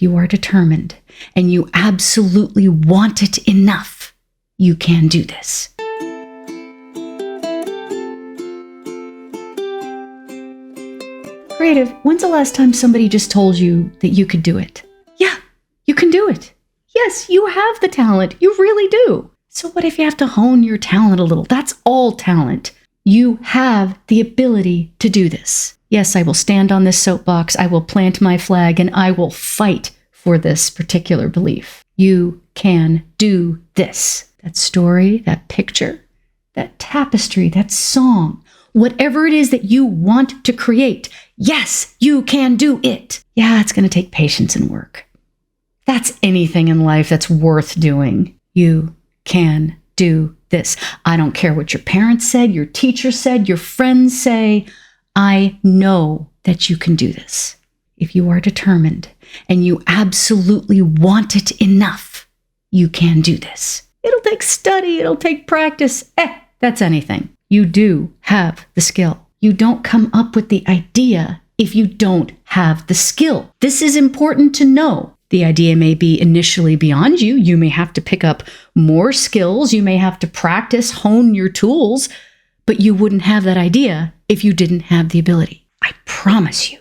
If you are determined and you absolutely want it enough, you can do this. Creative, when's the last time somebody just told you that you could do it? Yeah, you can do it. Yes, you have the talent. You really do. So what if you have to hone your talent a little? That's all talent. You have the ability to do this. Yes, I will stand on this soapbox. I will plant my flag and I will fight for this particular belief. You can do this. That story, that picture, that tapestry, that song, whatever it is that you want to create. Yes, you can do it. Yeah, it's going to take patience and work. That's anything in life that's worth doing. You can do this. I don't care what your parents said, your teacher said, your friends say. I know that you can do this. If you are determined and you absolutely want it enough, you can do this. It'll take study. It'll take practice. That's anything. You do have the skill. You don't come up with the idea if you don't have the skill. This is important to know. The idea may be initially beyond you. You may have to pick up more skills. You may have to practice, hone your tools, but you wouldn't have that idea if you didn't have the ability. I promise you,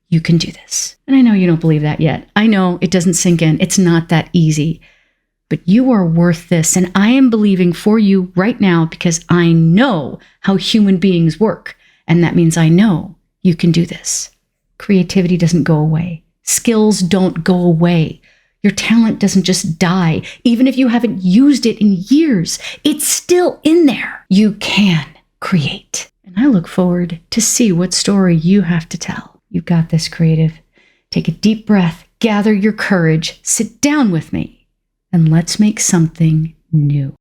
you can do this. And I know you don't believe that yet. I know it doesn't sink in. It's not that easy, but you are worth this. And I am believing for you right now because I know how human beings work. And that means I know you can do this. Creativity doesn't go away. Skills don't go away. Your talent doesn't just die. Even if you haven't used it in years, it's still in there. You can create. And I look forward to see what story you have to tell. You've got this, creative. Take a deep breath, gather your courage, sit down with me, and let's make something new.